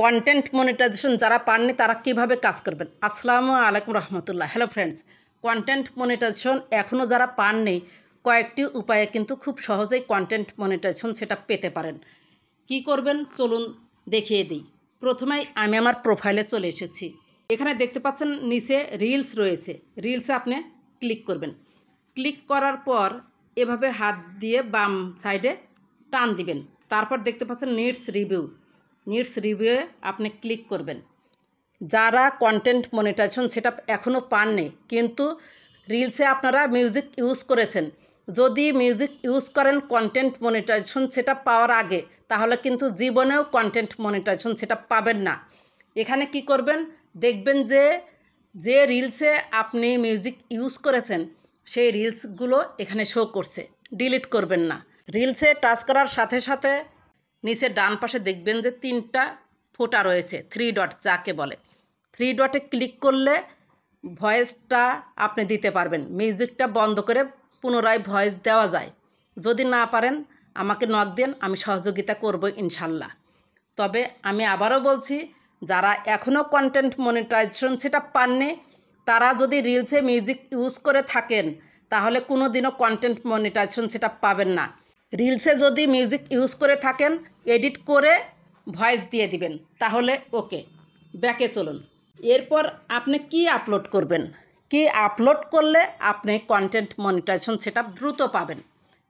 Content monetization যারা পাননি তারা কিভাবে কাজ করবেন। আসসালামু আলাইকুম রহমতুল্লাহ। হ্যালো ফ্রেন্ডস, কন্টেন্ট মনিটাইজেশন এখনও যারা পাননি কয়েকটি উপায়ে কিন্তু খুব সহজেই কন্টেন্ট মনিটাইজেশন সেটা পেতে পারেন। কি করবেন চলুন দেখিয়ে দিই। প্রথমেই আমি আমার প্রোফাইলে চলে এসেছি। এখানে দেখতে পাচ্ছেন নিচে রিলস রয়েছে, রিলসে আপনি ক্লিক করবেন। ক্লিক করার পর এভাবে হাত দিয়ে বাম সাইডে টান দিবেন। তারপর দেখতে পাচ্ছেন নিডস রিভিউয়ে আপনি ক্লিক করবেন। যারা কন্টেন্ট মনিটাইজেশন সেটা এখনও পাননি কিন্তু রিলসে আপনারা মিউজিক ইউজ করেছেন, যদি মিউজিক ইউজ করেন কন্টেন্ট মনিটাইজেশন সেটা পাওয়ার আগে, তাহলে কিন্তু জীবনেও কন্টেন্ট মনিটাইজেশন সেটা পাবেন না। এখানে কি করবেন, দেখবেন যে রিলসে আপনি মিউজিক ইউজ করেছেন সেই রিলসগুলো এখানে শো করছে, ডিলিট করবেন না। রিলসে টাচ করার সাথে সাথে নিচে ডান পাশে দেখবেন যে 3টা ফোঁটা রয়েছে, 3 ডট যাকে বলে। 3 ডটে ক্লিক করলে ভয়েসটা আপনি দিতে পারবেন। মিউজিকটা বন্ধ করে পুনরায় ভয়েস দেওয়া যায়। যদি না পারেন আমাকে নক দেন, আমি সহযোগিতা করব ইনশাল্লাহ। তবে আমি আবারও বলছি, যারা এখনও কন্টেন্ট মনিটাইজেশন সেটা পাননি তারা যদি রিলসে মিউজিক ইউজ করে থাকেন তাহলে কোনো দিনও কন্টেন্ট মনিটাইজেশন সেটা পাবেন না। রিলসে যদি মিউজিক ইউজ করে থাকেন এডিট করে ভয়েস দিয়ে দিবেন, তাহলে ওকে। ব্যাকে চলুন। এরপর আপনি কি আপলোড করবেন, কি আপলোড করলে আপনি কন্টেন্ট মনিটাইজেশন সেটা দ্রুত পাবেন।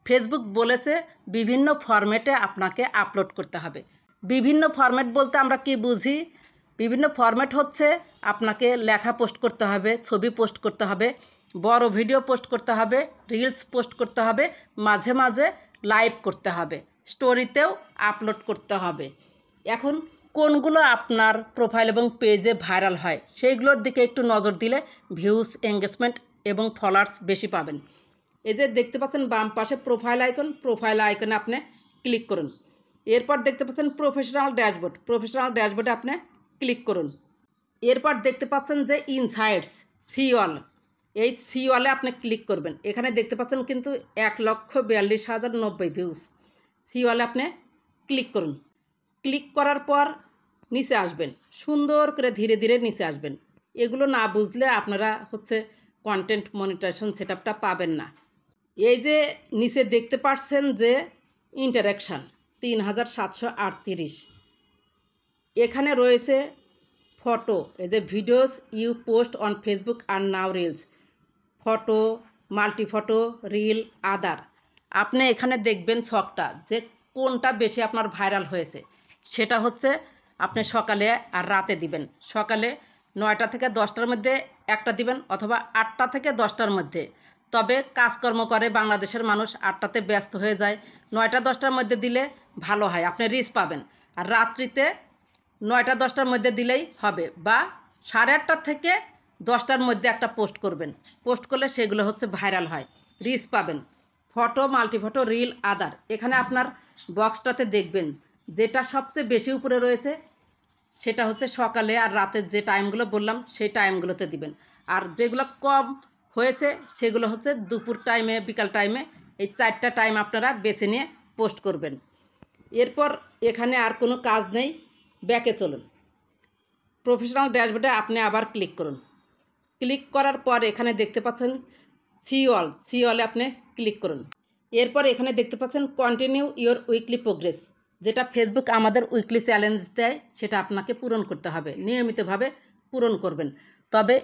ফেসবুক বলেছে বিভিন্ন ফরম্যাটে আপনাকে আপলোড করতে হবে। বিভিন্ন ফরম্যাট বলতে আমরা কি বুঝি, বিভিন্ন ফরম্যাট হচ্ছে আপনাকে লেখা পোস্ট করতে হবে, ছবি পোস্ট করতে হবে, বড় ভিডিও পোস্ট করতে হবে, রিলস পোস্ট করতে হবে, মাঝে মাঝে লাইভ করতে হবে, স্টোরিতেও আপলোড করতে হবে। এখন কোনগুলো আপনার প্রোফাইল এবং পেজে ভাইরাল হয় সেইগুলোর দিকে একটু নজর দিলে ভিউজ, এঙ্গেজমেন্ট এবং ফলোয়ার্স বেশি পাবেন। এই যে দেখতে পাচ্ছেন বাম পাশে প্রোফাইল আইকনে আপনি ক্লিক করুন। এরপর দেখতে পাচ্ছেন প্রফেশনাল ড্যাশবোর্ডে আপনি ক্লিক করুন। এরপর দেখতে পাচ্ছেন যে ইনসাইটস সিওয়াল, এই সিওয়ালে আপনি ক্লিক করবেন। এখানে দেখতে পাচ্ছেন কিন্তু 1,42,090 ভিউজ। সিওয়ালে আপনি ক্লিক করুন। ক্লিক করার পর নিচে আসবেন, সুন্দর করে ধীরে ধীরে নিচে আসবেন। এগুলো না বুঝলে আপনারা কন্টেন্ট মনিটাইজেশন সেটআপটা পাবেন না। এই যে নিচে দেখতে পাচ্ছেন যে ইন্টারাকশান 3,738, এখানে রয়েছে ফটো, এই যে videos you post on Facebook আর now reels, photo, multi photo, reel, other. আপনি এখানে দেখবেন ছকটা যে কোনটা বেশি আপনার ভাইরাল হয়েছে, সেটা আপনি সকালে আর রাতে দিবেন। সকালে 9টা থেকে 10টার মধ্যে একটা দিবেন, অথবা 8টা থেকে 10টার মধ্যে। তবে কাজকর্ম করে বাংলাদেশের মানুষ 8টাতে ব্যস্ত হয়ে যায়, 9টা 10টার মধ্যে দিলে ভালো হয়, আপনি রিচ পাবেন। আর রাত্রিতে 9টা 10টার মধ্যে দিলেই হবে, বা 8:30 থেকে 10টার মধ্যে একটা পোস্ট করবেন। পোস্ট করলে সেগুলো ভাইরাল হয়, রিচ পাবেন। ফটো, মাল্টিফটো, রিল, আদার, এখানে আপনার বক্সটাতে দেখবেন যেটা সবচেয়ে বেশি উপরে রয়েছে সেটা সকালে আর রাতের যে টাইমগুলো বললাম সেই টাইমগুলোতে দিবেন। আর যেগুলো কম হয়েছে সেগুলো দুপুর টাইমে, বিকাল টাইমে, এই 4টা টাইম আপনারা বেছে নিয়ে পোস্ট করবেন। এরপর এখানে আর কোনো কাজ নেই, ব্যাকে চলুন। প্রফেশনাল ড্যাশবোর্ডে আপনি আবার ক্লিক করুন। ক্লিক করার পর এখানে দেখতে পাচ্ছেন সিওয়ালে আপনি ক্লিক করুন। এরপর এখানে দেখতে পাচ্ছেন কন্টিনিউ ইওর উইকলি প্রোগ্রেস, যেটা ফেসবুক আমাদের উইকলি চ্যালেঞ্জ দেয়, সেটা আপনাকে পূরণ করতে হবে। নিয়মিতভাবে পূরণ করবেন, তবে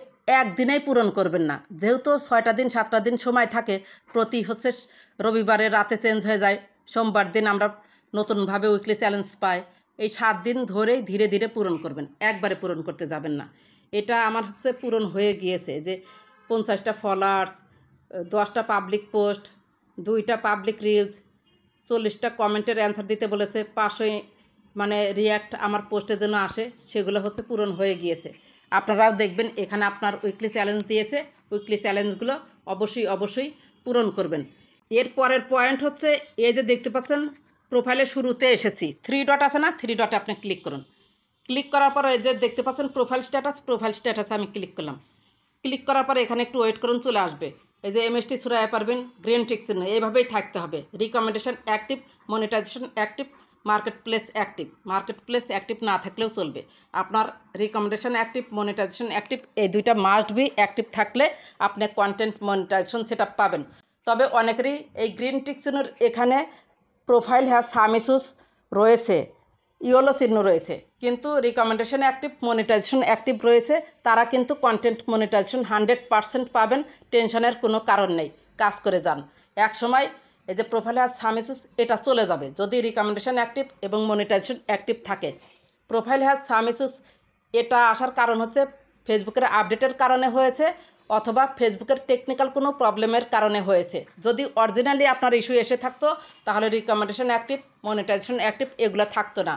একদিনেই পূরণ করবেন না। যেহেতু 6টা দিন 7টা দিন সময় থাকে, প্রতি রবিবারে রাতে চেঞ্জ হয়ে যায়, সোমবার দিন আমরা নতুনভাবে উইকলি চ্যালেঞ্জ পাই। এই 7 দিন ধরেই ধীরে ধীরে পূরণ করবেন, একবারে পূরণ করতে যাবেন না। এটা আমার পূরণ হয়ে গিয়েছে, যে 50টা ফলোয়ার্স, 10টা পাবলিক পোস্ট, 2টা পাবলিক রিলস, 40টা কমেন্টের অ্যান্সার দিতে বলেছে, 500 রিয়্যাক্ট আমার পোস্টের জন্য আসে, সেগুলো পূরণ হয়ে গিয়েছে। আপনারাও দেখবেন এখানে আপনার উইকলি চ্যালেঞ্জ দিয়েছে, উইকলি চ্যালেঞ্জগুলো অবশ্যই পূরণ করবেন। এর পরের পয়েন্ট এই যে দেখতে পাচ্ছেন প্রোফাইলের শুরুতে এসেছি, 3 ডট আছে না, 3 ডটে আপনি ক্লিক করুন। ক্লিক করার পর এই যে দেখতে পাচ্ছেন প্রোফাইল স্ট্যাটাসে আমি ক্লিক করলাম। ক্লিক করার পরে এখানে একটু ওয়েট করুন, চলে আসবে। এই যে MST ছড়ায় পারবেন, গ্রিন টিক চিহ্ন, এইভাবেই থাকতে হবে। Recommendation active, monetisation active, market place active. Market place active না থাকলেও চলবে, আপনার রিকমেন্ডেশন অ্যাক্টিভ, মনিটাইজেশন অ্যাক্টিভ, এই দুইটা মাস্ট বি অ্যাক্টিভ থাকলে আপনি কন্টেন্ট মনিটাইজেশন সেট পাবেন। তবে অনেকেরই এই গ্রিন টিক চিহ্নের এখানে প্রোফাইল হ্যাজ সাম ইস্যুস রয়েছে, ইয়েলো চিহ্ন রয়েছে, কিন্তু রিকমেন্ডেশন অ্যাক্টিভ, মনিটাইজেশন অ্যাক্টিভ রয়েছে, তারা কিন্তু কন্টেন্ট মনিটাইজেশন 100% পাবেন। টেনশনের কোনো কারণ নেই, কাজ করে যান। এক সময় এই যে প্রোফাইল হ্যাজ সাম ইস্যুস এটা চলে যাবে যদি রিকমেন্ডেশন অ্যাক্টিভ এবং মনিটাইজেশন অ্যাক্টিভ থাকে। প্রোফাইল হ্যাজ সাম ইস্যুস এটা আসার কারণ হচ্ছে ফেসবুকের আপডেটের কারণে হয়েছে, অথবা ফেসবুকের টেকনিক্যাল কোনো প্রবলেমের কারণে হয়েছে। যদি অরিজিনালি আপনার ইস্যু এসে থাকতো তাহলে রিকমেন্ডেশন অ্যাক্টিভ, মনিটাইজেশন অ্যাক্টিভ এগুলো থাকতো না।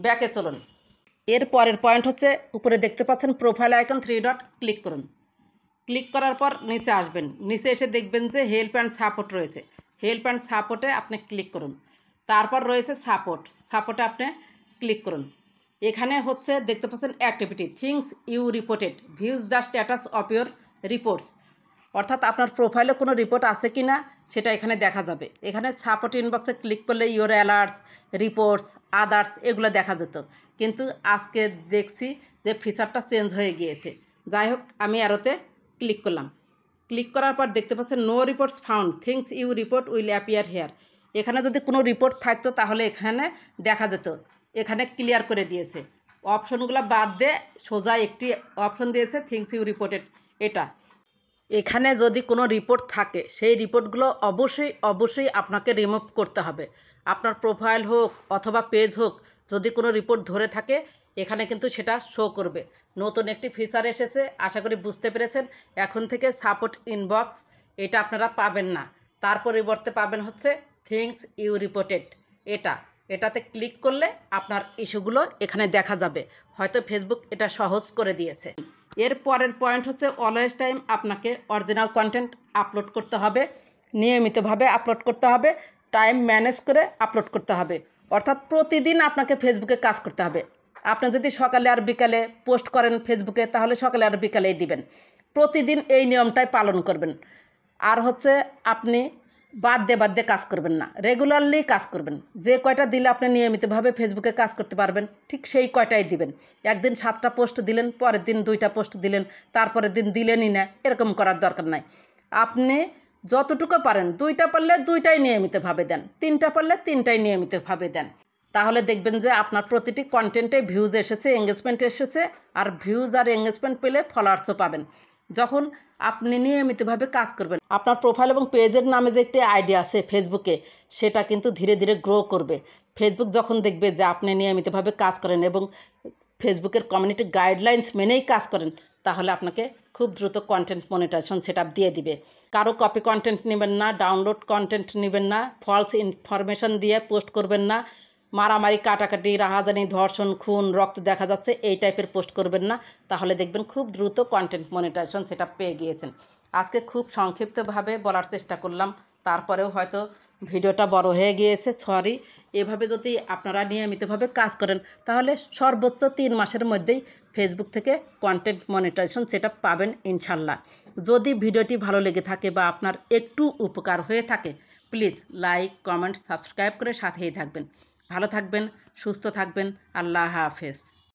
ব্যাকে চলুন। এর পরের পয়েন্ট হচ্ছে উপরে দেখতে পাচ্ছেন প্রোফাইল আইকন 3 ডট, ক্লিক করুন। ক্লিক করার পর নিচে আসবেন, নিচে এসে দেখবেন যে হেল্প অ্যান্ড সাপোর্ট রয়েছে। হেল্প অ্যান্ড সাপোর্টে আপনি ক্লিক করুন। তারপর রয়েছে সাপোর্টে আপনি ক্লিক করুন। এখানে হচ্ছে দেখতে পাচ্ছেন activity, things you reported, views the status of your reports, অর্থাৎ আপনার প্রোফাইলে কোনো রিপোর্ট আছে কি না সেটা এখানে দেখা যাবে। এখানে সাপোর্ট ইনবক্সে ক্লিক করলে ইউর অ্যালার্টস, রিপোর্টস, আদার্স এগুলো দেখা যেত, কিন্তু আজকে দেখছি যে ফিচারটা চেঞ্জ হয়ে গিয়েছে। যাই হোক, আমি অ্যারোতে ক্লিক করলাম। ক্লিক করার পর দেখতে পাচ্ছেন no reports found, things you report will appear here. এখানে যদি কোনো রিপোর্ট থাকতো তাহলে এখানে দেখা যেত, এখানে ক্লিয়ার করে দিয়েছে। অপশনগুলো বাদ দিয়ে সোজা একটি অপশন দিয়েছে থিংস ইউ রিপোর্টেড। এটা এখানে যদি কোনো রিপোর্ট থাকে সেই রিপোর্টগুলো অবশ্যই আপনাকে রিমুভ করতে হবে। আপনার প্রোফাইল হোক অথবা পেজ হোক, যদি কোনো রিপোর্ট ধরে থাকে এখানে কিন্তু সেটা শো করবে। নতুন একটি ফিচার এসেছে, আশা করি বুঝতে পেরেছেন। এখন থেকে সাপোর্ট ইনবক্স এটা আপনারা পাবেন না, তার পরিবর্তে পাবেন হচ্ছে থিংস ইউ রিপোর্টেড। এটাতে ক্লিক করলে আপনার ইস্যুগুলো এখানে দেখা যাবে। হয়তো ফেসবুক এটা সহজ করে দিয়েছে। এর পরের পয়েন্ট হচ্ছে অলওয়েজ টাইম আপনাকে অরিজিনাল কন্টেন্ট আপলোড করতে হবে, নিয়মিতভাবে আপলোড করতে হবে, টাইম ম্যানেজ করে আপলোড করতে হবে। অর্থাৎ প্রতিদিন আপনাকে ফেসবুকে কাজ করতে হবে। আপনি যদি সকালে আর বিকালে পোস্ট করেন ফেসবুকে, তাহলে সকালে আর বিকালেই দিবেন। প্রতিদিন এই নিয়মটাই পালন করবেন। আর হচ্ছে আপনি বাদ দিয়ে কাজ করবেন না, রেগুলারলি কাজ করবেন। যে কয়টা দিলে আপনি নিয়মিতভাবে ফেসবুকে কাজ করতে পারবেন ঠিক সেই কয়টাই দিবেন। একদিন 7টা পোস্ট দিলেন, পরের দিন 2টা পোস্ট দিলেন, তারপরের দিন দিলেনই না, এরকম করার দরকার নাই। আপনি যতটুকু পারেন, 2টা পারলে 2টাই নিয়মিতভাবে দেন, 3টা পারলে 3টাই নিয়মিতভাবে দেন। তাহলে দেখবেন যে আপনার প্রতিটি কন্টেন্টে ভিউজ এসেছে, এঙ্গেজমেন্ট এসেছে, আর ভিউজ আর এঙ্গেজমেন্ট পেলে ফলোয়ার্সও পাবেন। যখন আপনি নিয়মিতভাবে কাজ করবেন, আপনার প্রোফাইল এবং পেজের নামে যে একটি আইডি আছে ফেসবুকে, সেটা কিন্তু ধীরে ধীরে গ্রো করবে। ফেসবুক যখন দেখবে যে আপনি নিয়মিতভাবে কাজ করেন এবং ফেসবুকের কমিউনিটি গাইডলাইন্স মেনেই কাজ করেন, তাহলে আপনাকে খুব দ্রুত কন্টেন্ট মনিটাইজেশন সেটআপ দিয়ে দিবে। কারো কপি কন্টেন্ট নেবেন না, ডাউনলোড কন্টেন্ট নেবেন না, ফলস ইনফরমেশন দিয়ে পোস্ট করবেন না, মারামারি, কাটাকাটি, রাহাজানি, ধর্ষণ, খুন, রক্ত দেখা যাচ্ছে এই টাইপের পোস্ট করবেন না। তাহলে দেখবেন খুব দ্রুত কন্টেন্ট মনিটাইজেশন সেটআপ পেয়ে গিয়েছেন। আজকে খুব সংক্ষিপ্তভাবে বলার চেষ্টা করলাম, তারপরেও হয়তো ভিডিওটা বড় হয়ে গিয়েছে, সরি। এভাবে যদি আপনারা নিয়মিতভাবে কাজ করেন তাহলে সর্বোচ্চ 3 মাসের মধ্যেই ফেসবুক থেকে কন্টেন্ট মনিটাইজেশন সেটআপ পাবেন ইনশাল্লাহ। যদি ভিডিওটি ভালো লেগে থাকে বা আপনার একটু উপকার হয়ে থাকে, প্লিজ লাইক, কমেন্ট, সাবস্ক্রাইব করে সাথেই থাকবেন। ভালো থাকবেন, সুস্থ থাকবেন। আল্লাহ হাফেজ।